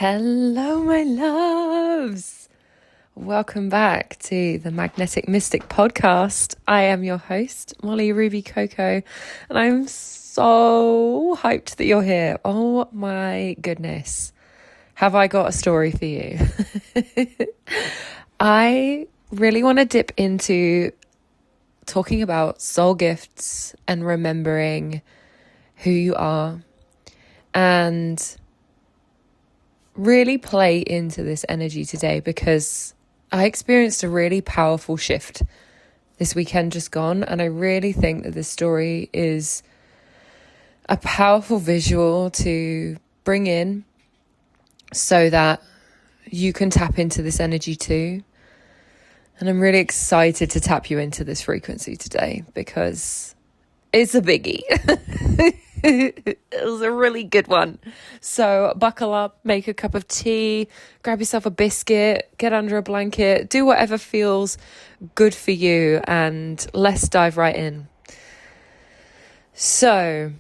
Hello, my loves. Welcome back to the Magnetic Mystic podcast. I am your host, Molly Ruby-Coco, and I'm so hyped that you're here. Oh my goodness. Have I got a story for you? I really want to dip into talking about soul gifts and remembering who you are and really play into this energy today because I experienced a really powerful shift this weekend just gone, and I really think that this story is a powerful visual to bring in so that you can tap into this energy too. And I'm really excited to tap you into this frequency today because it's a biggie. It was a really good one. So buckle up, make a cup of tea, grab yourself a biscuit, get under a blanket, do whatever feels good for you, and let's dive right in. So,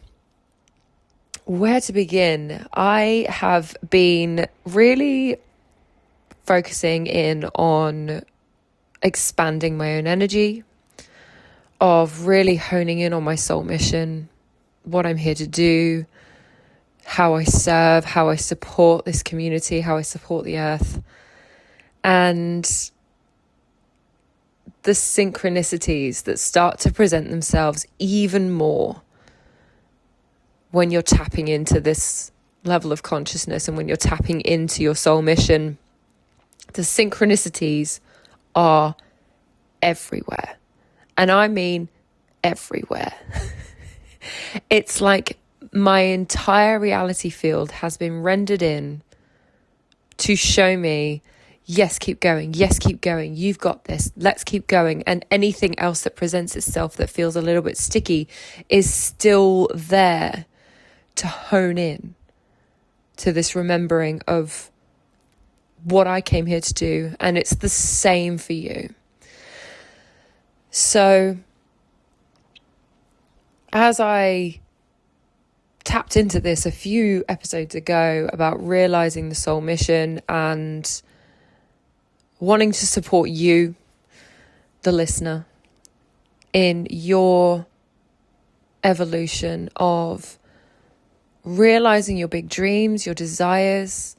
where to begin? I have been really focusing in on expanding my own energy, of really honing in on my soul mission, what I'm here to do, how I serve, how I support this community, how I support the earth, and the synchronicities that start to present themselves even more when you're tapping into this level of consciousness and when you're tapping into your soul mission. The synchronicities are everywhere. And I mean everywhere. It's like my entire reality field has been rendered in to show me, yes, keep going. Yes, keep going. You've got this. Let's keep going. And anything else that presents itself that feels a little bit sticky is still there to hone in to this remembering of what I came here to do. And it's the same for you. So as I tapped into this a few episodes ago about realizing the soul mission and wanting to support you, the listener, in your evolution of realizing your big dreams, your desires,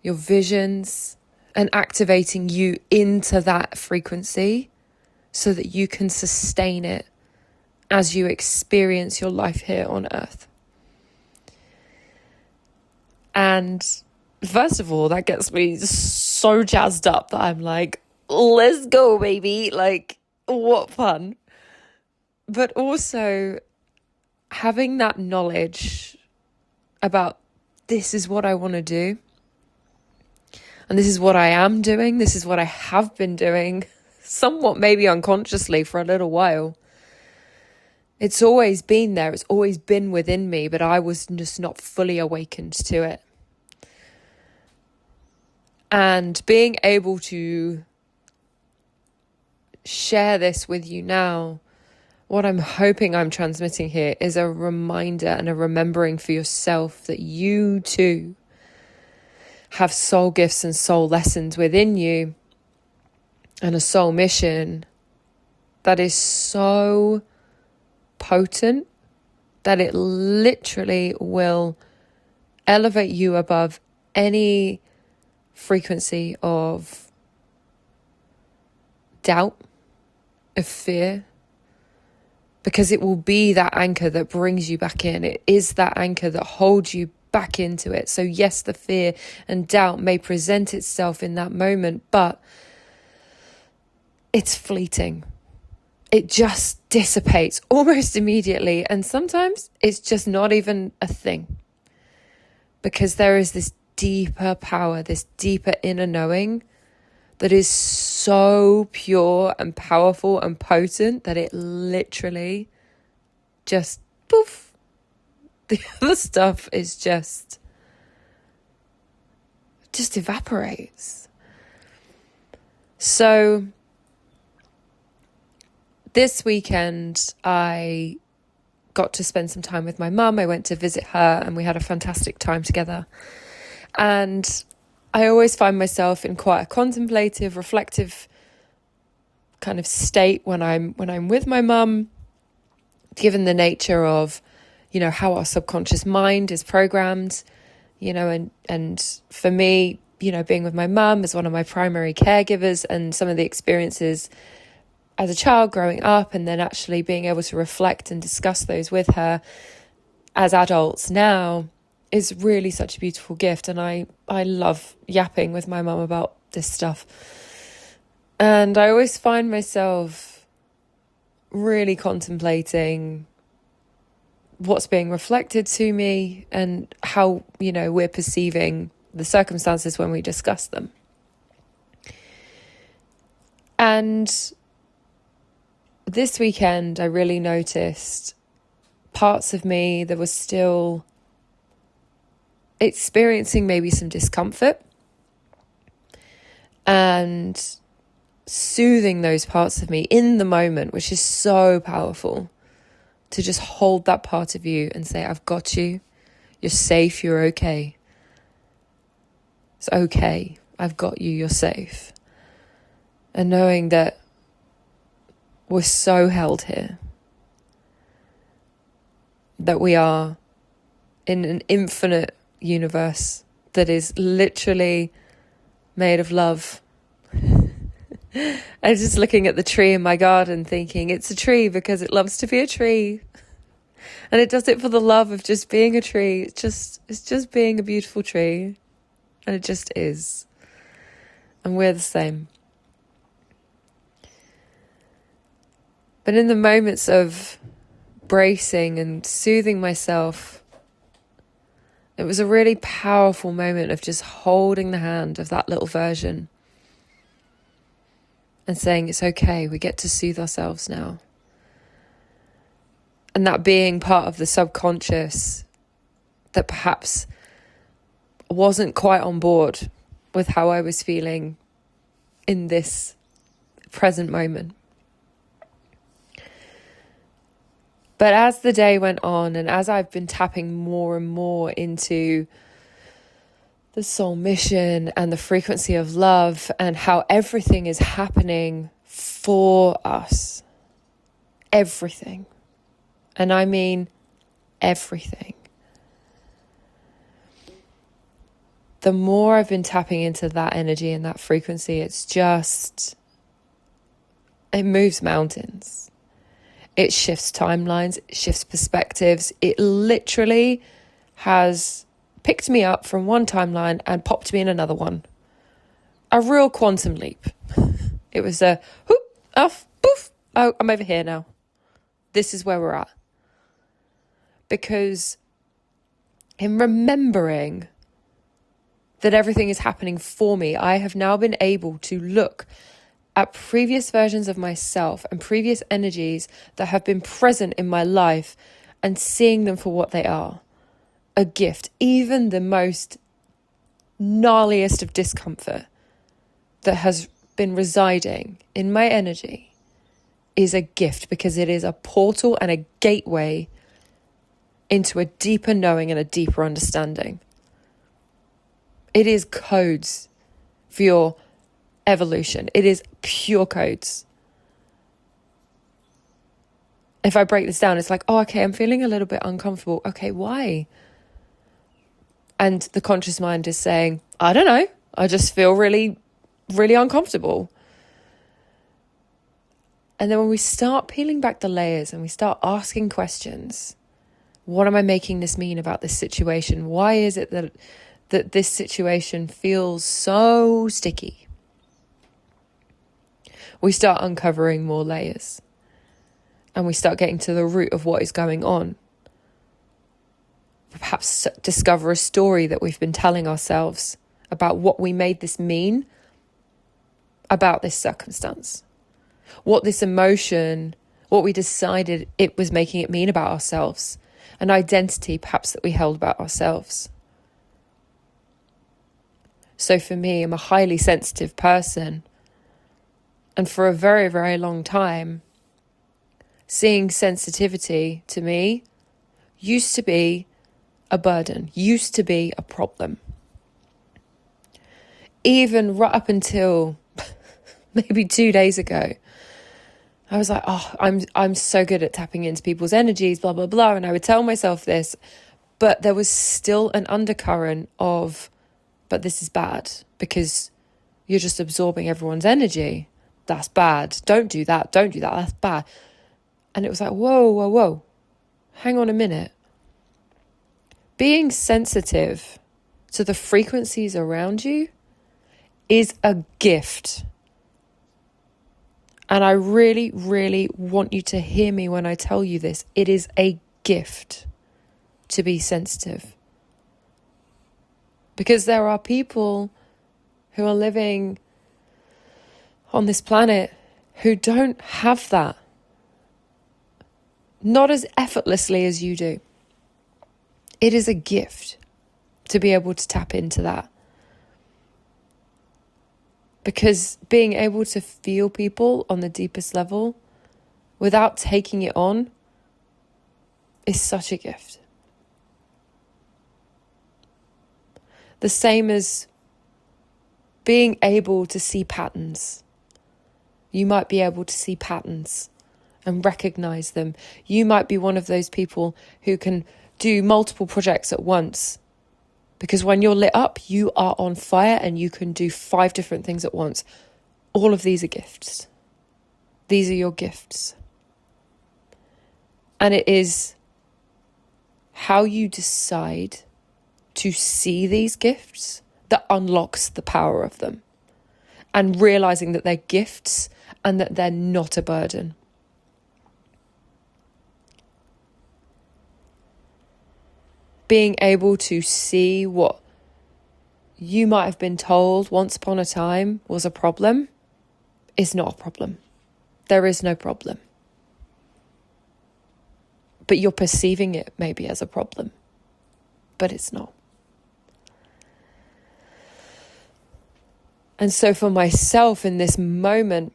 your visions, and activating you into that frequency so that you can sustain it as you experience your life here on earth. And first of all, that gets me so jazzed up that I'm like, let's go, baby. Like, what fun. But also having that knowledge about this is what I want to do. And this is what I am doing. This is what I have been doing, somewhat maybe unconsciously for a little while. It's always been there. It's always been within me, but I was just not fully awakened to it. And being able to share this with you now, what I'm hoping I'm transmitting here is a reminder and a remembering for yourself that you too have soul gifts and soul lessons within you and a soul mission that is so potent that it literally will elevate you above any frequency of doubt, of fear, because it will be that anchor that brings you back in. It is that anchor that holds you back into it. So yes, the fear and doubt may present itself in that moment, but it's fleeting. It just dissipates almost immediately. And sometimes it's just not even a thing. Because there is this deeper power, this deeper inner knowing that is so pure and powerful and potent that it literally just poof. The other stuff is just evaporates. So this weekend, I got to spend some time with my mum. I went to visit her and we had a fantastic time together. And I always find myself in quite a contemplative, reflective kind of state when I'm with my mum, given the nature of, how our subconscious mind is programmed, and for me, being with my mum as one of my primary caregivers, and some of the experiences as a child growing up, and then actually being able to reflect and discuss those with her as adults now is really such a beautiful gift. And I love yapping with my mum about this stuff. And I always find myself really contemplating what's being reflected to me and how, we're perceiving the circumstances when we discuss them. And this weekend, I really noticed parts of me that was still experiencing maybe some discomfort, and soothing those parts of me in the moment, which is so powerful, to just hold that part of you and say, I've got you, you're safe, you're okay. It's okay, I've got you, you're safe. And knowing that we're so held here, that we are in an infinite universe that is literally made of love. I was just looking at the tree in my garden thinking, it's a tree because it loves to be a tree. And it does it for the love of just being a tree. It's just being a beautiful tree. And it just is. And we're the same. But in the moments of bracing and soothing myself, it was a really powerful moment of just holding the hand of that little version and saying, it's okay, we get to soothe ourselves now. And that being part of the subconscious that perhaps wasn't quite on board with how I was feeling in this present moment. But as the day went on, and as I've been tapping more and more into the soul mission and the frequency of love and how everything is happening for us, everything, and I mean everything, the more I've been tapping into that energy and that frequency, it moves mountains. It shifts timelines, it shifts perspectives. It literally has picked me up from one timeline and popped me in another one. A real quantum leap. It was a whoop, off, poof. Oh, I'm over here now. This is where we're at. Because in remembering that everything is happening for me, I have now been able to look at previous versions of myself and previous energies that have been present in my life and seeing them for what they are. A gift. Even the most gnarliest of discomfort that has been residing in my energy is a gift, because it is a portal and a gateway into a deeper knowing and a deeper understanding. It is codes for your evolution. It is pure codes. If I break this down, it's like, oh, okay, I'm feeling a little bit uncomfortable. Okay, why? And the conscious mind is saying, I don't know. I just feel really, really uncomfortable. And then when we start peeling back the layers and we start asking questions, what am I making this mean about this situation? Why is it that this situation feels so sticky? We start uncovering more layers and we start getting to the root of what is going on. Perhaps discover a story that we've been telling ourselves about what we made this mean about this circumstance. What this emotion, what we decided it was making it mean about ourselves. An identity perhaps that we held about ourselves. So for me, I'm a highly sensitive person. And for a very, very long time, seeing sensitivity to me used to be a burden, used to be a problem. even right up until maybe 2 days ago, I was like, oh, I'm so good at tapping into people's energies, blah, blah, blah. And I would tell myself this, but there was still an undercurrent of, but this is bad because you're just absorbing everyone's energy. That's bad. Don't do that. Don't do that. That's bad. And it was like, whoa, whoa, whoa. Hang on a minute. Being sensitive to the frequencies around you is a gift. And I really, really want you to hear me when I tell you this. It is a gift to be sensitive. Because there are people who are living on this planet who don't have that. Not as effortlessly as you do. It is a gift to be able to tap into that. Because being able to feel people on the deepest level without taking it on is such a gift. The same as being able to see patterns. You might be able to see patterns and recognize them. You might be one of those people who can do multiple projects at once. Because when you're lit up, you are on fire and you can do 5 different things at once. All of these are gifts. These are your gifts. And it is how you decide to see these gifts that unlocks the power of them. And realizing that they're gifts and that they're not a burden. Being able to see what you might have been told once upon a time was a problem is not a problem. There is no problem. But you're perceiving it maybe as a problem, but it's not. And so for myself in this moment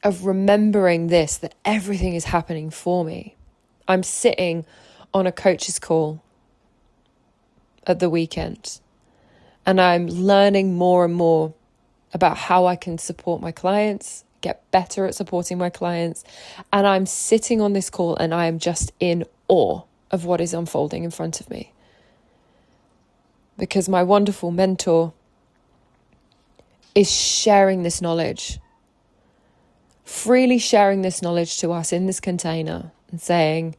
of remembering this, that everything is happening for me, I'm sitting on a coach's call at the weekend. And I'm learning more and more about how I can support my clients, get better at supporting my clients. And I'm sitting on this call and I am just in awe of what is unfolding in front of me. Because my wonderful mentor is sharing this knowledge, freely sharing this knowledge to us in this container and saying,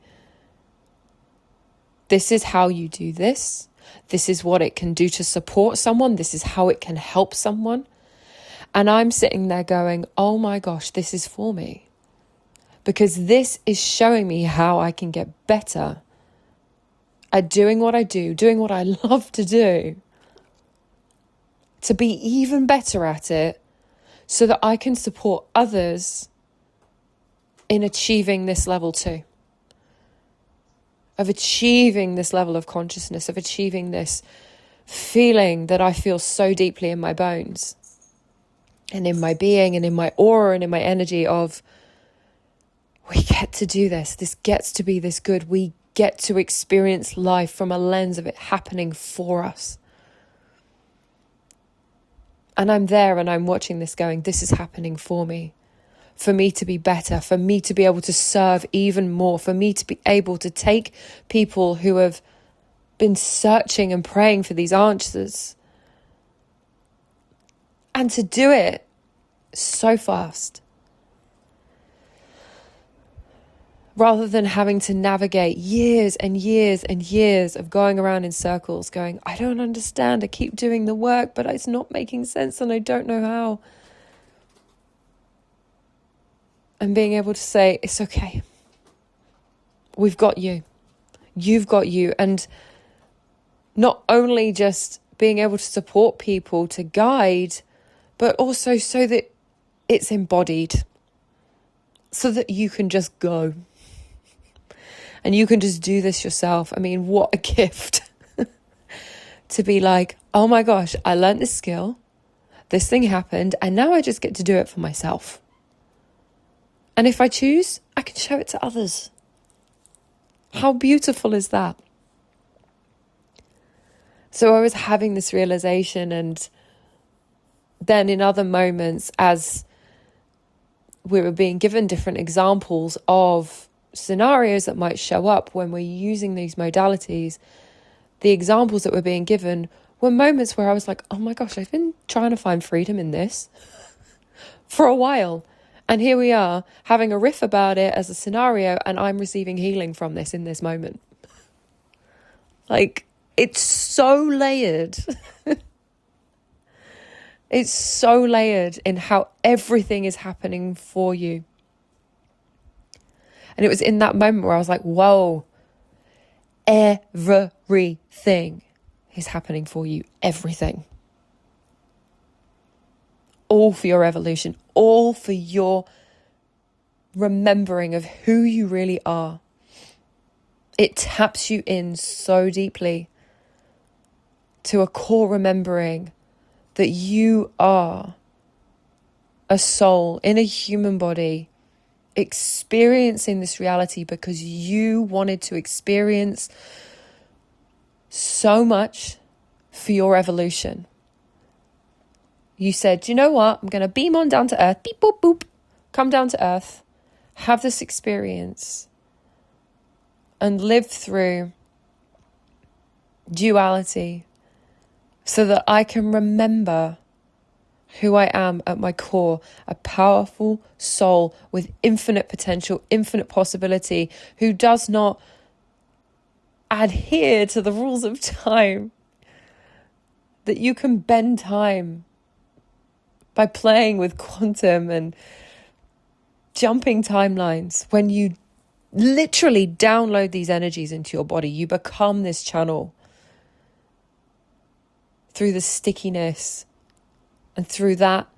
this is how you do this. This is what it can do to support someone. This is how it can help someone. And I'm sitting there going, oh my gosh, this is for me. Because this is showing me how I can get better at doing what I do, doing what I love to do, to be even better at it so that I can support others in achieving this level too. Of achieving this level of consciousness, of achieving this feeling that I feel so deeply in my bones and in my being and in my aura and in my energy of, we get to do this. This gets to be this good. We get to experience life from a lens of it happening for us. And I'm there and I'm watching this going, this is happening for me to be better, for me to be able to serve even more, for me to be able to take people who have been searching and praying for these answers and to do it so fast. Rather than having to navigate years and years and years of going around in circles, going, I don't understand, I keep doing the work, but it's not making sense and I don't know how. And being able to say, it's okay. We've got you. You've got you. And not only just being able to support people, to guide, but also so that it's embodied. So that you can just go. And you can just do this yourself. I mean, what a gift. To be like, oh my gosh, I learned this skill. This thing happened. And now I just get to do it for myself. And if I choose, I can show it to others. How beautiful is that? So I was having this realization and then in other moments, as we were being given different examples of scenarios that might show up when we're using these modalities, the examples that were being given were moments where I was like, oh my gosh, I've been trying to find freedom in this for a while. And here we are having a riff about it as a scenario, and I'm receiving healing from this in this moment. Like, it's so layered. It's so layered in how everything is happening for you. And it was in that moment where I was like, whoa, everything is happening for you. Everything. All for your evolution. All for your remembering of who you really are. It taps you in so deeply to a core remembering that you are a soul in a human body experiencing this reality because you wanted to experience so much for your evolution. You said, you know what? I'm going to beam on down to earth. Beep, boop, boop. Come down to earth. Have this experience. And live through duality so that I can remember who I am at my core, a powerful soul with infinite potential, infinite possibility, who does not adhere to the rules of time. That you can bend time by playing with quantum and jumping timelines. When you literally download these energies into your body, you become this channel through the stickiness and through that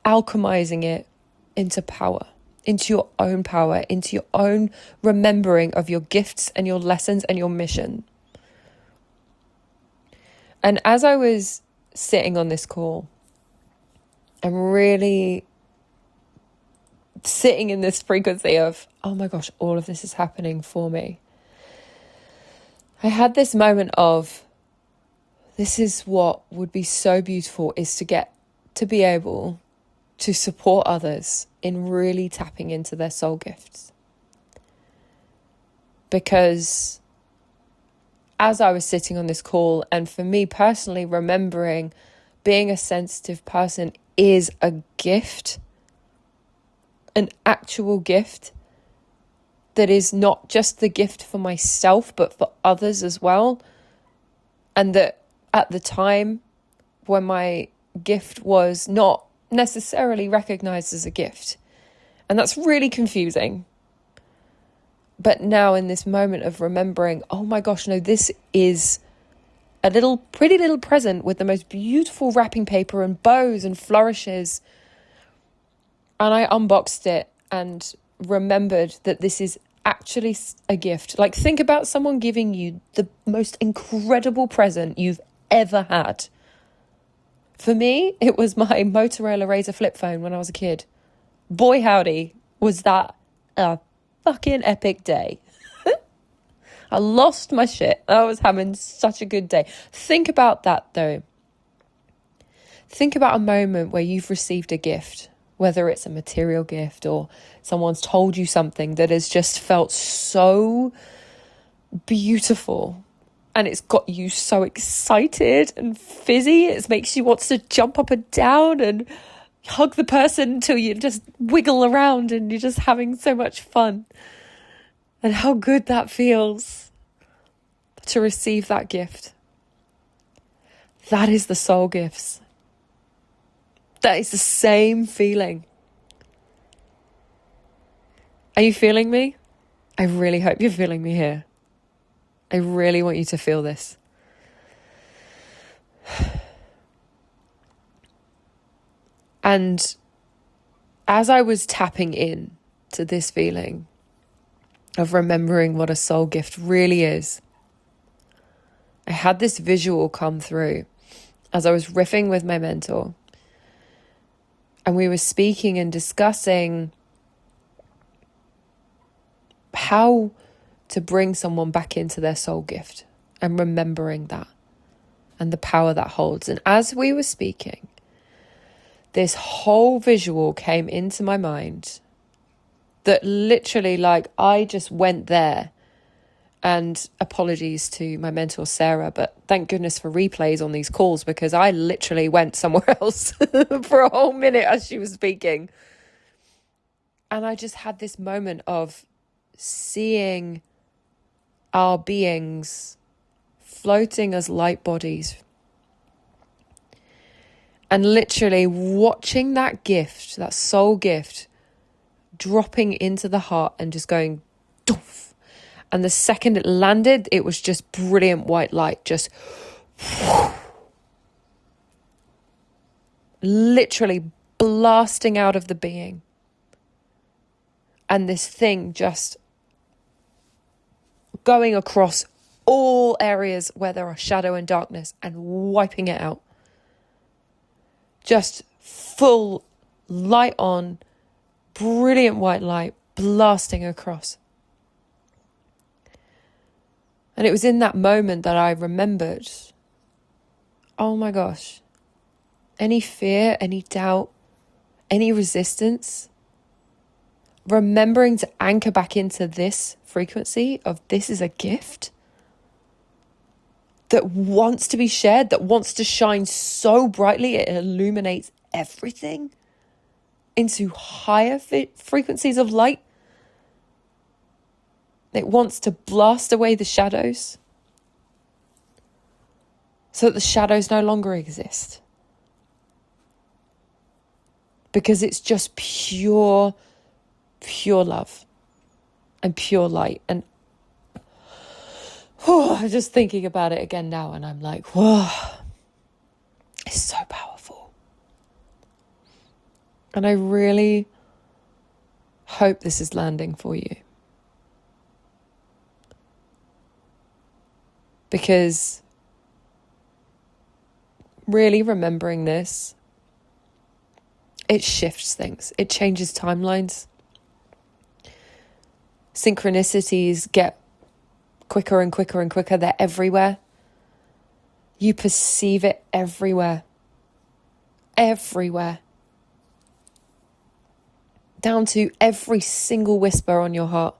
alchemizing it into power, into your own power, into your own remembering of your gifts and your lessons and your mission. And as I was sitting on this call, I'm really sitting in this frequency of, oh my gosh, all of this is happening for me. I had this moment of, this is what would be so beautiful, is to get to be able to support others in really tapping into their soul gifts. Because as I was sitting on this call, and for me personally, remembering being a sensitive person is a gift, an actual gift that is not just the gift for myself, but for others as well. And that at the time when my gift was not necessarily recognized as a gift. And that's really confusing. But now in this moment of remembering, oh my gosh, no, this is a pretty little present with the most beautiful wrapping paper and bows and flourishes. And I unboxed it and remembered that this is actually a gift. Like, think about someone giving you the most incredible present you've ever had. For me, it was my Motorola Razr flip phone when I was a kid. Boy, howdy, was that a fucking epic day. I lost my shit. I was having such a good day. Think about that, though. Think about a moment where you've received a gift, whether it's a material gift or someone's told you something that has just felt so beautiful. And it's got you so excited and fizzy. It makes you want to jump up and down and hug the person until you just wiggle around and you're just having so much fun. And how good that feels to receive that gift. That is the soul gifts. That is the same feeling. Are you feeling me? I really hope you're feeling me here. I really want you to feel this. And as I was tapping in to this feeling of remembering what a soul gift really is, I had this visual come through as I was riffing with my mentor. And we were speaking and discussing how to bring someone back into their soul gift and remembering that and the power that holds. And as we were speaking, this whole visual came into my mind that literally, like, I just went there. And apologies to my mentor, Sarah, but thank goodness for replays on these calls, because I literally went somewhere else for a whole minute as she was speaking. And I just had this moment of seeing our beings floating as light bodies. And literally watching that gift, that soul gift, dropping into the heart and just going, doof. And the second it landed, it was just brilliant white light, just literally blasting out of the being. And this thing just going across all areas where there are shadow and darkness and wiping it out. Just full light on, brilliant white light blasting across. And it was in that moment that I remembered, oh my gosh, any fear, any doubt, any resistance, remembering to anchor back into this frequency of this is a gift that wants to be shared, that wants to shine so brightly it illuminates everything into higher frequencies of light. It wants to blast away the shadows so that the shadows no longer exist. Because it's just pure love and pure light. And I'm just thinking about it again now and I'm like, whoa, it's so powerful. And I really hope this is landing for you. Because really remembering this, it shifts things. It changes timelines. Synchronicities get quicker and quicker and quicker. They're everywhere. You perceive it everywhere. Everywhere. Down to every single whisper on your heart.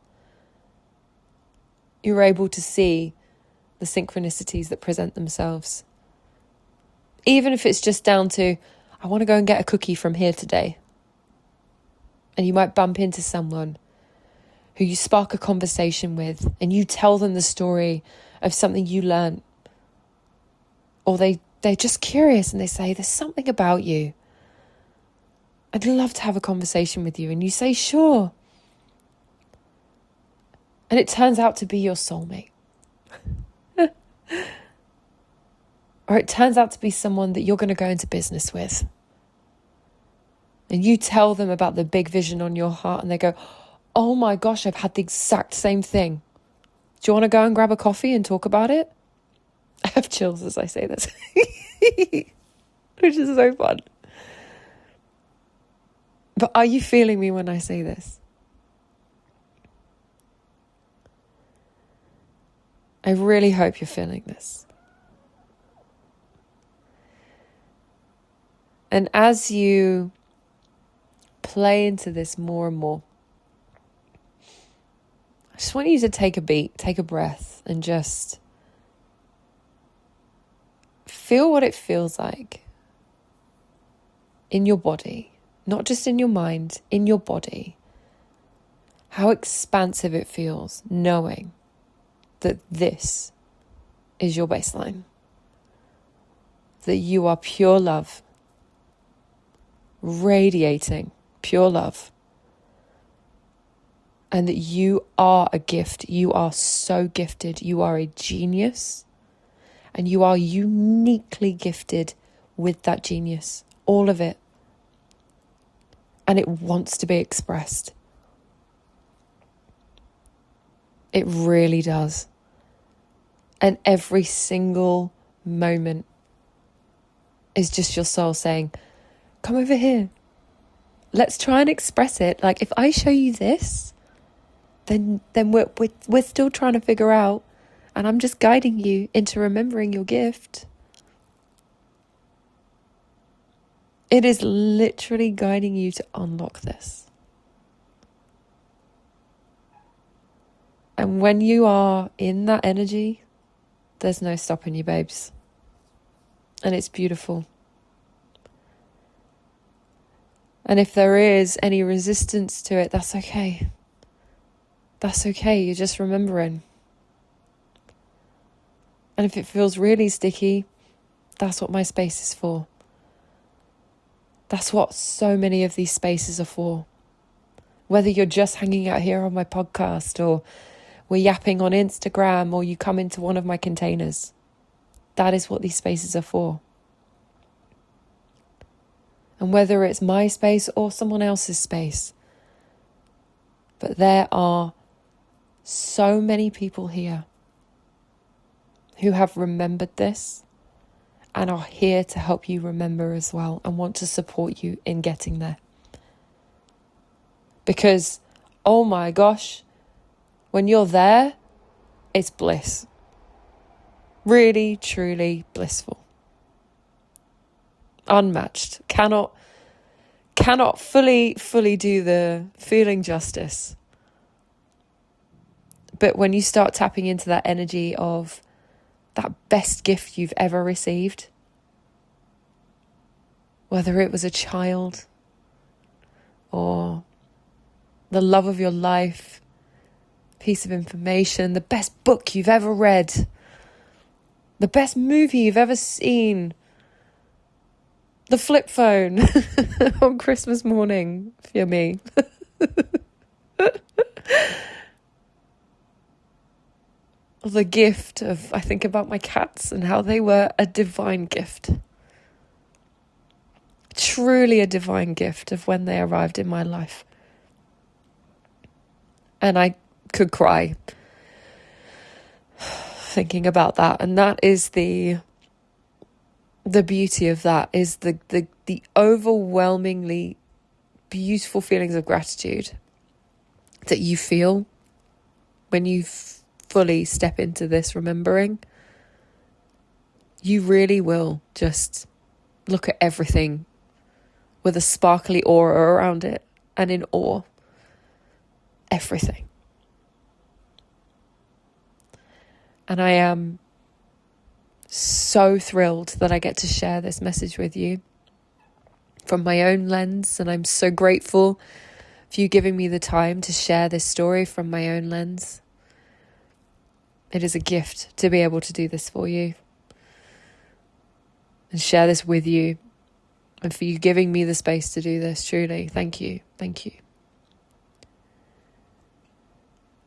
You're able to see the synchronicities that present themselves. Even if it's just down to, I want to go and get a cookie from here today. And you might bump into someone who you spark a conversation with and you tell them the story of something you learned. Or they're just curious and they say, there's something about you. I'd love to have a conversation with you. And you say, sure. And it turns out to be your soulmate. Or it turns out to be someone that you're going to go into business with. And you tell them about the big vision on your heart and they go, oh my gosh, I've had the exact same thing. Do you want to go and grab a coffee and talk about it? I have chills as I say this, which is so fun. But are you feeling me when I say this? I really hope you're feeling this. And as you play into this more and more, I just want you to take a beat, take a breath, and just feel what it feels like in your body, not just in your mind, in your body. How expansive it feels knowing that this is your baseline, that you are pure love, radiating pure love, and that you are a gift. You are so gifted. You are a genius, and you are uniquely gifted with that genius, all of it, and it wants to be expressed. It really does. And every single moment is just your soul saying, come over here. Let's try and express it. Like, if I show you this, then we're still trying to figure out, and I'm just guiding you into remembering your gift. It is literally guiding you to unlock this. And when you are in that energy, there's no stopping you, babes. And it's beautiful. And if there is any resistance to it, that's okay. That's okay. You're just remembering. And if it feels really sticky, that's what my space is for. That's what so many of these spaces are for. Whether you're just hanging out here on my podcast, or we're yapping on Instagram, or you come into one of my containers, that is what these spaces are for. And whether it's my space or someone else's space, but there are so many people here who have remembered this and are here to help you remember as well, and want to support you in getting there. Because, oh my gosh, when you're there, it's bliss. Really, truly blissful. Unmatched. Cannot fully do the feeling justice. But when you start tapping into that energy of that best gift you've ever received, whether it was a child or the love of your life, piece of information, the best book you've ever read, the best movie you've ever seen, the flip phone on Christmas morning, if you're me. The gift of, I think about my cats and how they were a divine gift. Truly a divine gift of when they arrived in my life. And I could cry thinking about that. And that is the beauty of that, is the overwhelmingly beautiful feelings of gratitude that you feel when you fully step into this remembering. You really will just look at everything with a sparkly aura around it, and in awe. Everything. And I am so thrilled that I get to share this message with you from my own lens, and I'm so grateful for you giving me the time to share this story from my own lens. It is a gift to be able to do this for you and share this with you, and for you giving me the space to do this. Truly, thank you. Thank you.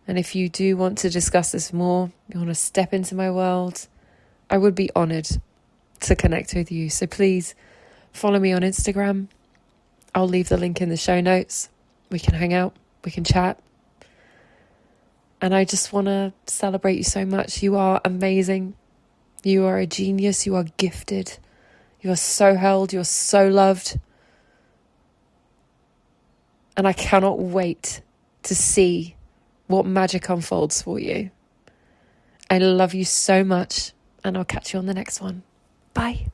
And if you do want to discuss this more, you want to step into my world, I would be honoured to connect with you. So please follow me on Instagram. I'll leave the link in the show notes. We can hang out. We can chat. And I just want to celebrate you so much. You are amazing. You are a genius. You are gifted. You are so held. You are so loved. And I cannot wait to see what magic unfolds for you. I love you so much, and I'll catch you on the next one. Bye.